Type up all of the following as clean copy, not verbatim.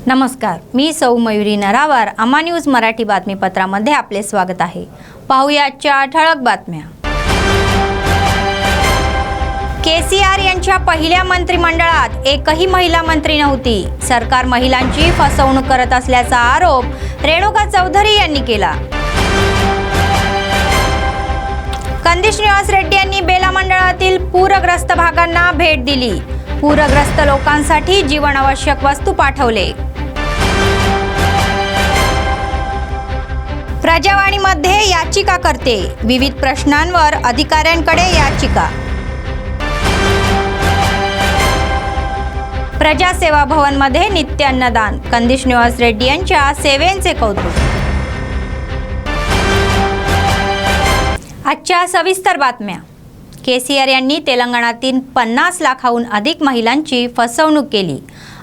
नमस्कार, मी सौ मयुरी नरावर. अमा न्यूज मराठी बातमीपत्रामध्ये आपले स्वागत आहे. पाहूया आजच्या ठळक बातम्या. केसीआर यांच्या पहिल्या मंत्रिमंडळात एकही महिला मंत्री नव्हती. सरकार महिलांची फसवणूक करत असल्याचा आरोप रेणुका चौधरी यांनी केला. कंदी श्रीनिवास रेड्डी यांनी बेला मंडळातील पूरग्रस्त भागांना भेट दिली. पूरग्रस्त लोकांसाठी जीवनावश्यक वस्तू पाठवले. प्रजावाणीमध्ये याचिका करते. विविध प्रश्नांवर अधिकाऱ्यांकडे याचिका. प्रजासेवा भवनमध्ये नित्य अन्नदान. कंदी श्रीनिवास रेड्डी यांच्या सेवेचे कौतुक. आजच्या सविस्तर बातम्या. केसीआर यांनी तेलंगणातील 50 लाखाहून अधिक महिलांची फसवणूक केली.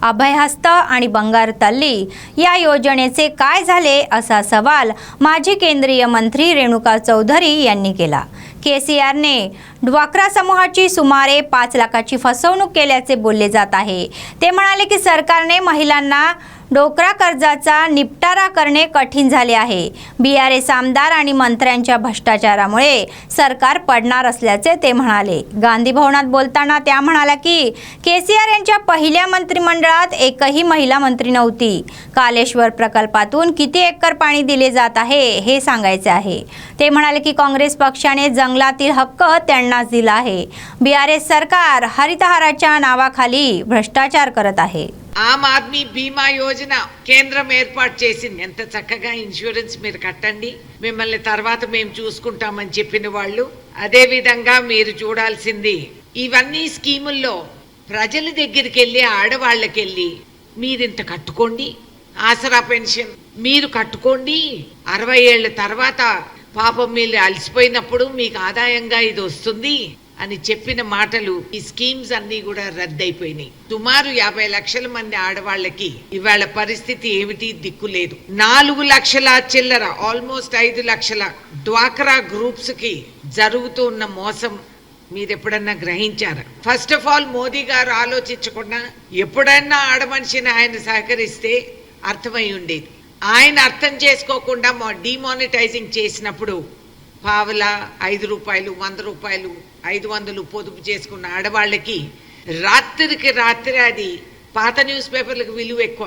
अभयहस्त आणि बंगार तल्ली या योजनेचे काय झाले असा सवाल माजी केंद्रीय मंत्री रेणुका चौधरी यांनी केला. केसीआरने ड्वाक्रा समूहाची सुमारे 5 लाखाची फसवणूक केल्याचे बोलले जात आहे. ते म्हणाले की सरकारने महिलांना डोकरा कर्जाचा निपटारा करणे कठीण झाले आहे. बीआरएस आमदार आणि मंत्र्यांच्या भ्रष्टाचारामुळे सरकार पडणार असल्याचे ते म्हणाले. गांधी भवनात बोलताना त्या म्हणाल्या की केसीआर यांच्या पहिल्या मंत्रिमंडळात एकही महिला मंत्री नव्हती. कालेश्वर प्रकल्पातून किती एकर पाणी दिले जात आहे हे सांगायचे आहे. ते म्हणाले की काँग्रेस पक्षाने जंगलातील हक्क त्यांनाच दिला आहे. बीआरएस सरकार हरितहाराच्या नावाखाली भ्रष्टाचार करत आहे. ఆమ్ ఆద్మీ బీమా యోజన కేంద్రం ఏర్పాటు చేసింది. ఎంత చక్కగా ఇన్సూరెన్స్ మీరు కట్టండి, మిమ్మల్ని తర్వాత మేము చూసుకుంటామని చెప్పిన వాళ్ళు. అదే విధంగా మీరు చూడాల్సింది ఇవన్నీ స్కీముల్లో ప్రజల దగ్గరికి వెళ్ళి ఆడవాళ్ళకి వెళ్ళి మీరింత కట్టుకోండి, ఆసరా పెన్షన్ మీరు కట్టుకోండి, 60 ఏళ్ల తర్వాత పాపం మీరు అలసిపోయినప్పుడు మీకు ఆదాయంగా ఇది వస్తుంది అని చెప్పిన మాటలు ఈ స్కీమ్స్ అన్ని కూడా రద్దయిపోయినాయి. సుమారు 50 లక్షల మంది ఆడవాళ్ళకి ఇవాళ పరిస్థితి ఏమిటి దిక్కు లేదు. 4 లక్షల చిల్లర ఆల్మోస్ట్ 5 లక్షల డ్వాక్రా గ్రూప్స్ కి జరుగుతున్న మోసం మీరు ఎప్పుడన్నా గ్రహించారా? ఫస్ట్ ఆఫ్ ఆల్ మోదీ గారు ఆలోచించకుండా ఎప్పుడన్నా ఆడమనిషిని ఆయన సహకరిస్తే అర్థమై ఉండేది. ఆయన అర్థం చేసుకోకుండా డిమానిటైజింగ్ చేసినప్పుడు పావలా 5 రూపాయలు, 100 రూపాయలు, 500 పొదుపు చేసుకున్న ఆడవాళ్ళకి रात्रीకి रात्री అది पात न्यूज पेपरలకు विलू ఎక్కువ.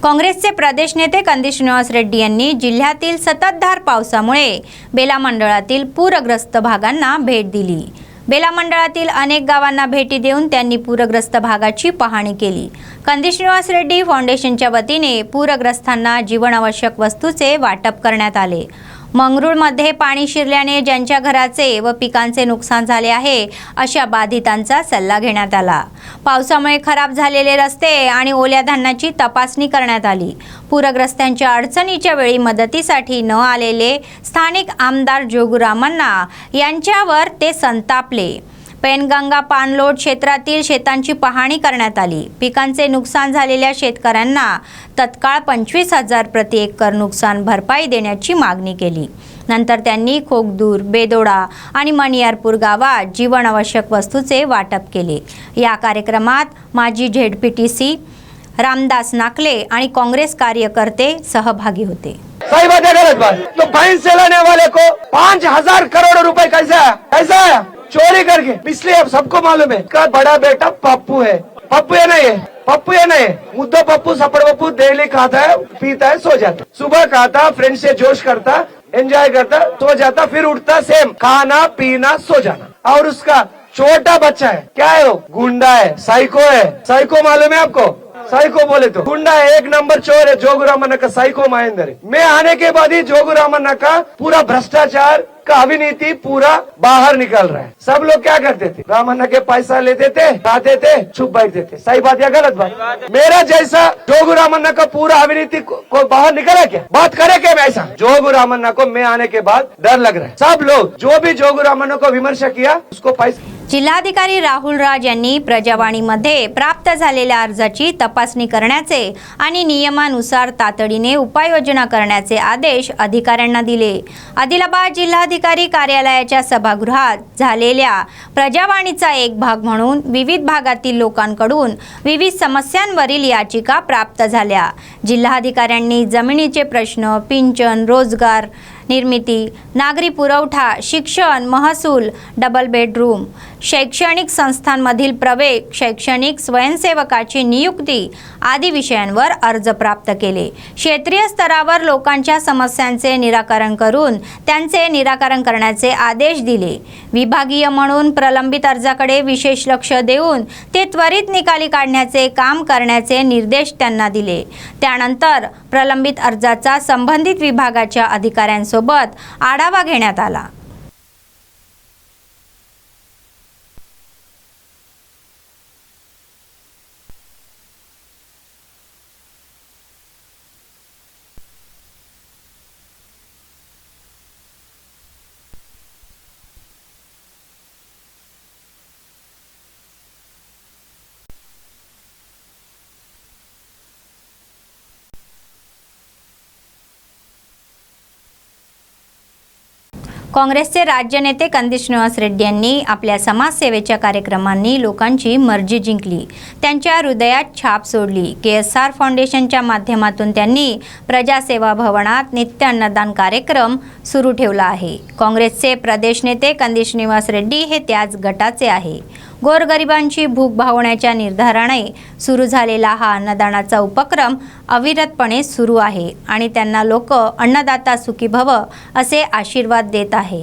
काँग्रेसचे प्रदेश नेते कंदी श्रीनिवास रेड्डी यांनी जिल्ह्यातील सततधार पावसामुळे बेला मंडळातील पूरग्रस्त भागांना भेट दिली. बेला मंडळातील अनेक गावांना भेटी देऊन त्यांनी पूरग्रस्त भागाची पाहणी केली. कंदी श्रीनिवास रेड्डी फाउंडेशनच्या वतीने पूरग्रस्तांना जीवनावश्यक वस्तूचे वाटप करण्यात आले. मंगरुळमध्ये पाणी शिरल्याने ज्यांच्या घराचे व पिकांचे नुकसान झाले आहे अशा बाधितांचा सल्ला घेण्यात आला. पावसामुळे खराब झालेले रस्ते आणि ओल्या धान्याची तपासणी करण्यात आली. पूरग्रस्तांच्या अडचणीच्या वेळी मदतीसाठी न आलेले स्थानिक आमदार जोगुरामण्णा यांच्यावर ते संतापले. पेनगंगा पाणलोट क्षेत्रातील शेतांची पाहणी करण्यात आली. पिकांचे नुकसान झालेल्या शेतकऱ्यांना तत्काळ 25,000 प्रति एकर नुकसान भरपाई देण्याची मागणी केली. नंतर त्यांनी खोकदूर, बेदोडा आणि मणियारपूर गावात जीवनावश्यक वस्तूचे वाटप केले. या कार्यक्रमात माजी झेडपीटीसी रामदास नाकले आणि काँग्रेस कार्यकर्ते सहभागी होते. सही बात है, गलत बात. तो भैंस से लाने वाले को 5,000 करोड़ रुपए कैसा आया? चोरी करके. इसलिए अब सबको मालूम है का बड़ा बेटा पप्पू है. पप्पू है नहीं है, पप्पू है नहीं है. मुद्दा पप्पू सपड़ पप्पू डेली खाता है, पीता है, सो जाता. सुबह खाता, फ्रेंड से जोश करता, एंजॉय करता, सो जाता, फिर उठता, सेम खाना पीना सो जाना. और उसका छोटा बच्चा है, क्या है वो? गुंडा है, साइको है. साइको मालूम है आपको? साइको बोले तो गुंडा है, 1 नंबर चोर है. जोगुरामण्णा का साइको महेंद्र है. मैं आने के बाद ही जोगुरामण्णा का पूरा भ्रष्टाचार का अविनीति पूरा बाहर निकल रहा है. सब लोग क्या करते थे? रामन्ना के पैसा लेते थे, खाते थे, चुप बैठते थे. सही बात या गलत बात? मेरा जैसा जोगुरामण्णा का पूरा अविनीति को बाहर निकला क्या? बात करे क्या ऐसा? जोगुरामण्णा को मैं आने के बाद डर लग रहा है. सब लोग जो भी जोगुरामण्णा को विमर्श किया उसको पैसा जिल्हाधिकारी राहुल राज यांनी प्रजावाणीमध्ये प्राप्त झालेल्या अर्जाची तपासणी करण्याचे आणि नियमानुसार तातडीने उपाययोजना करण्याचे आदेश अधिकाऱ्यांना दिले। आदिलाबाद जिल्हाधिकारी कार्यालयाच्या सभागृहात झालेल्या प्रजावाणीचा एक भाग म्हणून विविध भागातील लोकांकडून विविध समस्यांवरील याचिका प्राप्त झाल्या। जिल्हाधिकाऱ्यांनी जमिनीचे प्रश्न, पिंचन, रोजगार निर्मिती, नागरी पुरवठा, शिक्षण, महसूल, डबल बेडरूम, शैक्षणिक संस्थांमधील प्रवेश, शैक्षणिक स्वयंसेवकाची नियुक्ती आदी विषयांवर अर्ज प्राप्त केले। क्षेत्रीय स्तरावर लोकांच्या समस्यांचे निराकरण करून त्यांचे निराकरण करण्याचे आदेश दिले। विभागीय म्हणून प्रलंबित अर्जाकडे विशेष लक्ष देऊन ते त्वरित निकाली काढण्याचे काम करण्याचे निर्देश त्यांना दिले। त्यानंतर प्रलंबित अर्जाचा संबंधित विभागाच्या अधिकाऱ्यांसोबत आढावा घेण्यात आला। काँग्रेसचे राज्य नेते कंदी श्रीनिवास रेड्डी यांनी आपल्या समाजसेवेच्या कार्यक्रमांनी लोकांची मर्जी जिंकली, त्यांच्या हृदयात छाप सोडली। KSR फाउंडेशनच्या माध्यमातून त्यांनी प्रजासेवा भवनात नित्य अन्नदान कार्यक्रम सुरू ठेवला आहे। काँग्रेसचे प्रदेश नेते कंदी श्रीनिवास रेड्डी हे त्याच गटाचे आहे। गोरगरिबांची भूक भागवण्याच्या निर्धाराने सुरू झालेला हा अन्नदानाचा उपक्रम अविरतपणे सुरू आहे आणि त्यांना लोक अन्नदाता सुखी भव असे आशीर्वाद देत आहे।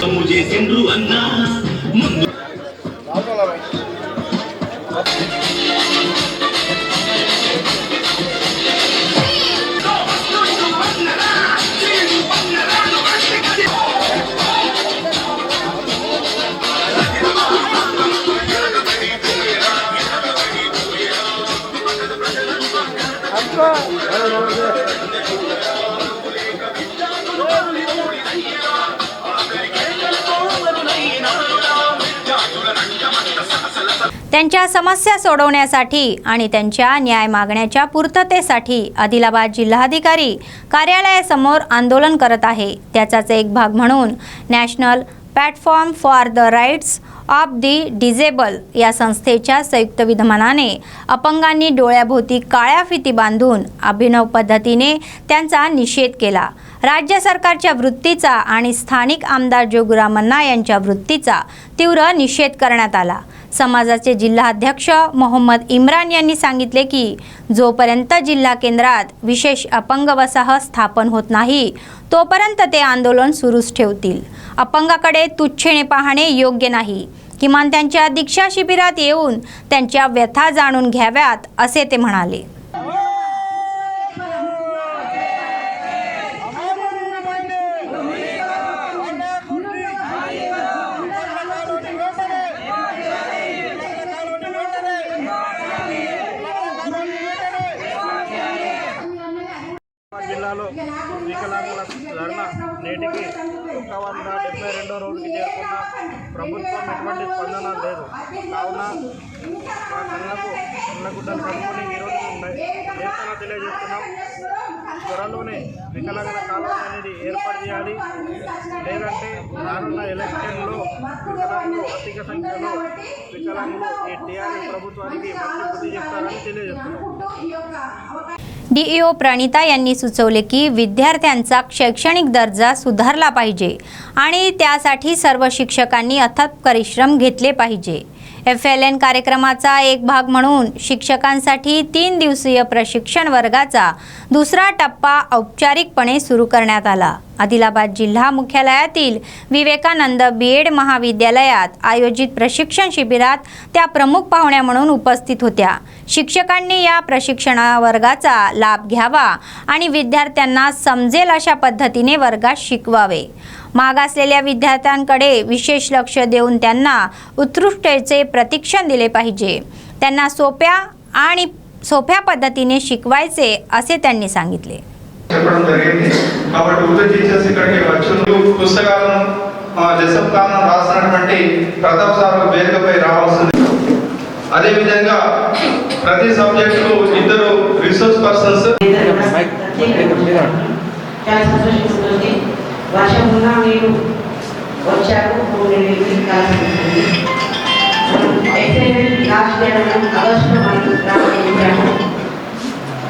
मुझे सिंधु अन्ना त्यांच्या समस्या सोडवण्यासाठी आणि त्यांच्या न्याय मागण्याच्या पूर्ततेसाठी आदिलाबाद जिल्हाधिकारी कार्यालयासमोर आंदोलन करत आहे। त्याचाच एक भाग म्हणून National Platform for the Rights of the Disable या संस्थेच्या संयुक्त विद्यमानाने अपंगांनी डोळ्याभोवती काळ्या फिती बांधून अभिनव पद्धतीने त्यांचा निषेध केला। राज्य सरकारच्या वृत्तीचा आणि स्थानिक आमदार जोगुरामन्ना यांच्या वृत्तीचा तीव्र निषेध करण्यात आला। समाजाचे जिल्हाध्यक्ष मोहम्मद इम्रान यांनी सांगितले की जोपर्यंत जिल्हा केंद्रात विशेष अपंग वसाहत स्थापन होत नाही तोपर्यंत ते आंदोलन सुरूच ठेवतील। अपंगाकडे तुच्छेने पाहणे योग्य नाही, किमान त्यांच्या दीक्षा शिबिरात येऊन त्यांच्या व्यथा जाणून घ्याव्यात असे ते म्हणाले। జిల్లాలో వికలాంగుల ధర్నా నేటికి 172వ రోజుకి చేరుకున్న ప్రభుత్వం ఎటువంటి స్పందన లేదు। కావున మా కళ్ళకు గుడ్డలు కనుక్కొని ఈరోజు నిరసన తెలియజేస్తున్నాం। త్వరలోనే వికలాంగుల కాలం అనేది ఏర్పాటు చేయాలి. లేదంటే రానున్న ఎలక్షన్లో వికలాంగులు అధిక సంఖ్యలో వికలాంగులు ఈ టీఆర్ఎస్ ప్రభుత్వానికి మంచి బుద్ధి చెప్తారని తెలియజేస్తున్నారు. डीईओ प्रणिता यांनी सुचवले की विद्यार्थ्यांचा शैक्षणिक दर्जा सुधारला पाहिजे आणि त्यासाठी सर्व शिक्षकांनी अथक परिश्रम घेतले पाहिजे. FLN कार्यक्रमाचा एक भाग म्हणून शिक्षकांसाठी 3 दिवसीय प्रशिक्षण वर्गाचा दुसरा टप्पा औपचारिकपणे सुरू करण्यात आला. आदिलाबाद जिल्हा मुख्यालयातील विवेकानंद बीएड महाविद्यालयात आयोजित प्रशिक्षण शिबिरात त्या प्रमुख पाहुण्या म्हणून उपस्थित होत्या. शिक्षकांनी या प्रशिक्षण वर्गाचा लाभ घ्यावा आणि विद्यार्थ्यांना समजेल अशा पद्धतीने वर्गात शिकवावे. मागासलेल्या विद्यार्थ्यांकडे विशेष लक्ष देऊन त्यांना उत्कृष्टतेचे प्रशिक्षण दिले पाहिजे. त्यांना सोप्या पद्धतीने शिकवायचे असे त्यांनी सांगितले. చెప్పడం జరిగింది. కాబట్టి ఉర్దూ టీచర్స్ ఇక్కడికి వచ్చి పుస్తకాలను జసబ్ ఖాన్ రాసినటువంటి ప్రతాప్ సార్ వేదికపై రావాల్సింది. అదేవిధంగా ప్రతి సబ్జెక్టుకు 2 రిసోర్స్ పర్సన్స్. చాలా సంతోషిస్తుంది. వర్షం ఉన్నా మీరు వచ్చారు. లాస్ట్ ఇయర్ ఆగస్టులో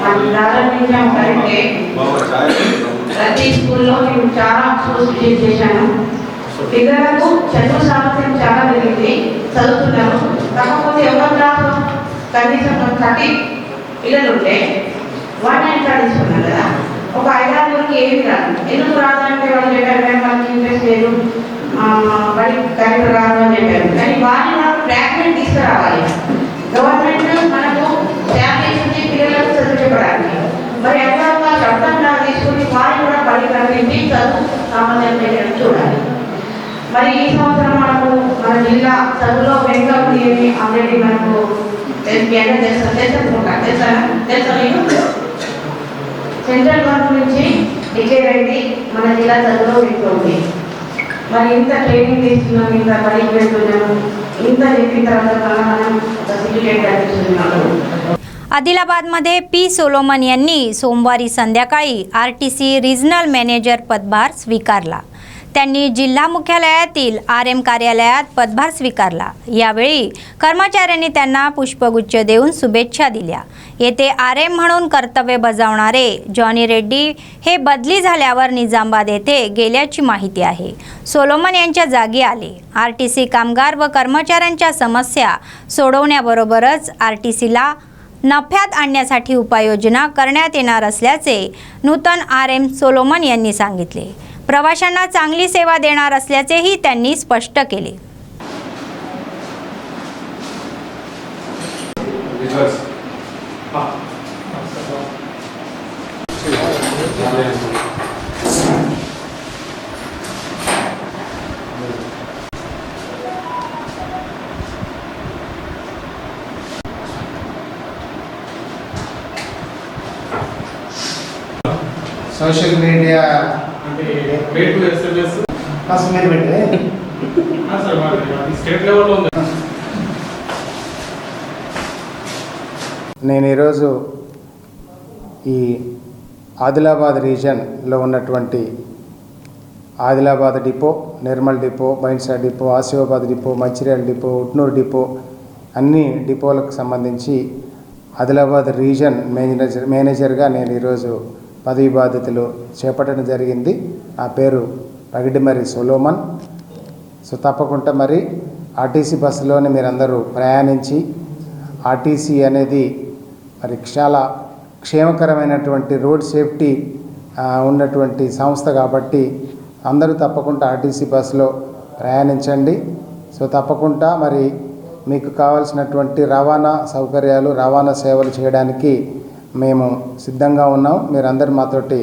మనం ప్రారంభించాము. కరెక్టే, ప్రతి స్కూల్లో నేను చాలా స్కూల్స్ విజిట్ చేశాను. పిల్లలకు చదువు సామర్థ్యం చాలా పెరిగింది, చదువుతున్నాను. కాకపోతే ఎవరి క్లాసు కనీసం 30 పిల్లలు ఉంటే 190 తీసుకున్నాను కదా. ఒక 5-6 ఏమి రాదు. ఎందుకు రాదంటే వాళ్ళు చెప్పారు వాళ్ళకి ఇంట్రెస్ట్ లేదు, వాడి కరెక్ట్ రాదు అని చెప్పారు. కానీ వారిని మనం ట్రాక్మెంట్ తీసుకురావాలి. గవర్నమెంట్ మనకు శాలరీస్ ఉంది పిల్లలకు చదువు చెప్పడానికి. మరి ఎవరో అర్థంగా తీసుకుని వారిని కూడా బడి కనిపించి చదువు సామాన్యం చేయడానికి చూడాలి. మరి ఈ సంవత్సరం మనకు మన జిల్లా చదువులో వెనుకబడి ఏమి ఆల్రెడీ మనకు తెలుసా సెంట్రల్ గవర్నమెంట్ నుంచి డిక్లేర్ అయింది మన జిల్లా చదువులో వెనుకబడి. మరి ఇంత ట్రైనింగ్ తీసుకున్నాం, ఇంత బడికి వెళ్తున్నాము, ఇంత చెప్పిన తర్వాత మనం ఒక సర్టిఫికేట్ అందిస్తున్నాము. आदिलाबादमध्ये पी सोलोमन यांनी सोमवारी संध्याकाळी RTC रिजनल मॅनेजर पदभार स्वीकारला. त्यांनी जिल्हा मुख्यालयातील RM कार्यालयात पदभार स्वीकारला. यावेळी कर्मचाऱ्यांनी त्यांना पुष्पगुच्छ देऊन शुभेच्छा दिल्या. येथे RM म्हणून कर्तव्य बजावणारे जॉनी रेड्डी हे बदली झाल्यावर निजामाबाद येथे गेल्याची माहिती आहे. सोलोमन यांच्या जागी आले. RTC कामगार व कर्मचाऱ्यांच्या समस्या सोडवण्याबरोबरच RTCला नफ्यात आणण्यासाठी उपाययोजना करण्यात येणार असल्याचे नूतन RM सोलोमन यांनी सांगितले. प्रवाशांना चांगली सेवा देणार असल्याचेही त्यांनी स्पष्ट केले. సోషల్ మీడియా అంటే రేట్ SMS కాస్త మీరు పెట్టే సార్ అది స్టేట్ లెవెల్లో ఉంది. నేను ఈరోజు ఈ ఆదిలాబాద్ రీజన్లో ఉన్నటువంటి Adilabad depot, Nirmal depot, Bhainsa depot, Asifabad depot, Mancherial depot, Utnoor depot అన్ని డిపోలకు సంబంధించి ఆదిలాబాద్ రీజన్ మేనేజర్గా నేను ఈరోజు పదవి బాధ్యతలు చేపట్టడం జరిగింది. నా పేరు పగిడిమరి సొలోమన్. సో తప్పకుండా మరి ఆర్టీసీ బస్సులోనే మీరందరూ ప్రయాణించి ఆర్టీసీ అనేది మరి చాలా క్షేమకరమైనటువంటి రోడ్ సేఫ్టీ ఉన్నటువంటి సంస్థ కాబట్టి అందరూ తప్పకుండా ఆర్టీసీ బస్సులో ప్రయాణించండి. సో తప్పకుండా మరి మీకు కావాల్సినటువంటి రవాణా సౌకర్యాలు, రవాణా సేవలు చేయడానికి మేము సిద్ధంగా ఉన్నాం. మీరందరూ మాతోటి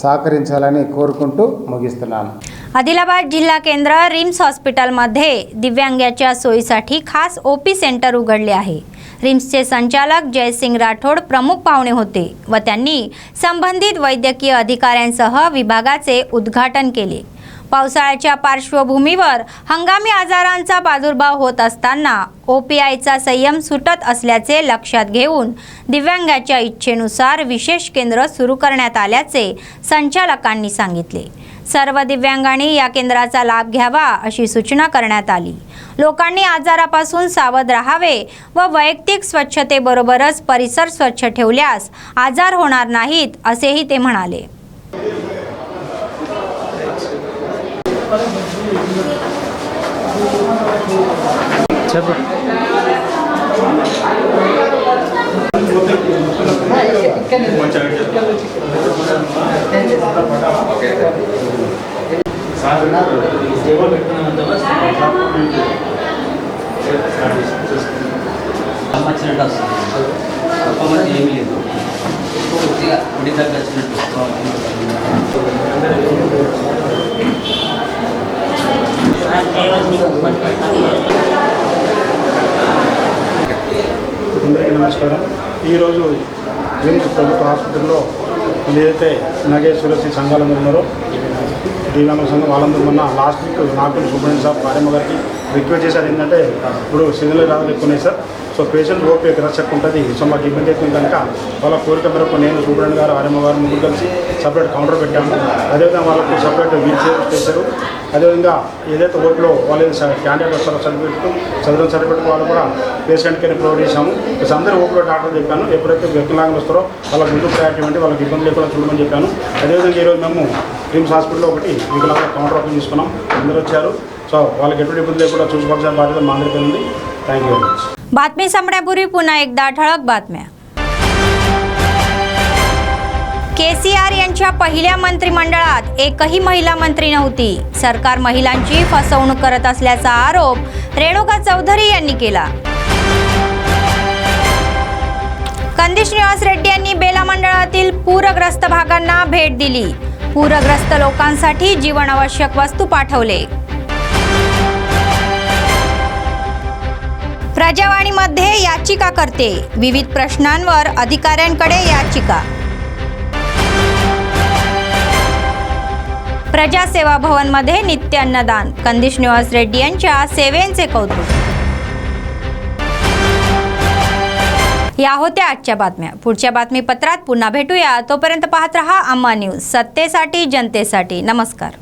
सहकारिंचाలని कोरुకుంటూ मुगिస్తున్నాను. आदिलाबाद जिल्हा केंद्र रिम्स हॉस्पिटलमध्ये दिव्यांगाच्या सोयीसाठी खास OP सेंटर उघडले आहे. रिम्सचे संचालक जयसिंग राठोड प्रमुख पाहुणे होते व त्यांनी संबंधित वैद्यकीय अधिकाऱ्यांसह विभागाचे उद्घाटन केले. पावसाळ्याच्या पार्श्वभूमीवर हंगामी आजारांचा प्रादुर्भाव होत असताना OPIचा संयम सुटत असल्याचे लक्षात घेऊन दिव्यांगाच्या इच्छेनुसार विशेष केंद्र सुरू करण्यात आल्याचे संचालकांनी सांगितले। सर्व दिव्यांगांनी या केंद्राचा लाभ घ्यावा अशी सूचना करण्यात आली। लोकांनी आजारापासून सावध राहावे व वैयक्तिक स्वच्छतेबरोबरच परिसर स्वच्छ ठेवल्यास आजार होणार नाहीत असेही ते म्हणाले। అందరికీ నమస్కారం। ఈరోజు రిమ్స్ ప్రభుత్వ హాస్పిటల్లో ఏదైతే నాగేశ్వరశ్రీ సంఘాలందరూ ఉన్నారో దివ్యాంగ సంఘం వాళ్ళందరూ మొన్న లాస్ట్ వీక్ నాకు సూపరింటెండెంట్ సార్ కార్యమ్మ గారికి రిక్వెస్ట్ చేశారు ఏంటంటే ఇప్పుడు సిగ్నల్ రావాలి ఎక్కువ ఉన్నాయి సార్, సో పేషెంట్ ఓపీ రచ్చకు ఉంటుంది, సో మాకు ఇబ్బంది అవుతుంది కనుక వాళ్ళ కోరిక మేరకు నేను సూపరింటెండెంట్ గారు ఆర్ఎంఓ గారు ముగ్గురు కలిసి సపరేట్ కౌంటర్ పెట్టాము। అదేవిధంగా వాళ్ళకు సపరేట్ వీల్ చైర్ చేశారు। అదేవిధంగా ఏదైతే ఓపీలో వాళ్ళు క్యాండిడేట్ వస్తారో చదివిన సర్టిఫికేట్ వాళ్ళు కూడా పేషెంట్కి ప్రొవైడ్ చేశాము। అందరూ ఓపీలో డాక్టర్ చెప్పాను, ఎప్పుడైతే వికలాంగులు వస్తారో వాళ్ళకి ముందు ప్రయారిటీ ఇవ్వండి, వాళ్ళకి ఇబ్బంది లేకుండా చూడమని చెప్పాను। అదేవిధంగా ఈరోజు మేము రిమ్స్ హాస్పిటల్లో ఒకటి వికలాంగుల కౌంటర్ ఓపెన్ చేసుకున్నాం, అందరూ వచ్చారు, సో వాళ్ళకి ఎటువంటి ఇబ్బంది లేకుండా చూసుకోవాల్సిన బాధ్యత మా అందరికీ ఉంది। Thank you very much. बातमी संपण्यापूर्वी पुन्हा एकदा ठळक बातम्या। KCR यांच्या पहिल्या मंत्रिमंडळात एकही महिला मंत्री नव्हती। सरकार महिलांची फसवणूक करत असल्याचा आरोप रेणुका चौधरी यांनी केला। कंदी श्रीनिवास रेड्डी यांनी बेला मंडळातील पूरग्रस्त भागांना भेट दिली। पूरग्रस्त लोकांसाठी जीवनावश्यक वस्तू पाठवले। प्रजावाणीमध्ये याचिका करते, विविध प्रश्नांवर अधिकाऱ्यांकडे याचिका। प्रजासेवा भवन मध्ये नित्य अन्नदान, कंदी श्रीनिवास रेड्डी यांच्या सेवेचे कौतुक। या होत्या आजच्या बातम्या। पुढच्या बातमीपत्रात पुन्हा भेटूया, तोपर्यंत पाहत रहा अम्मा न्यूज, सत्तेसाठी जनतेसाठी। नमस्कार।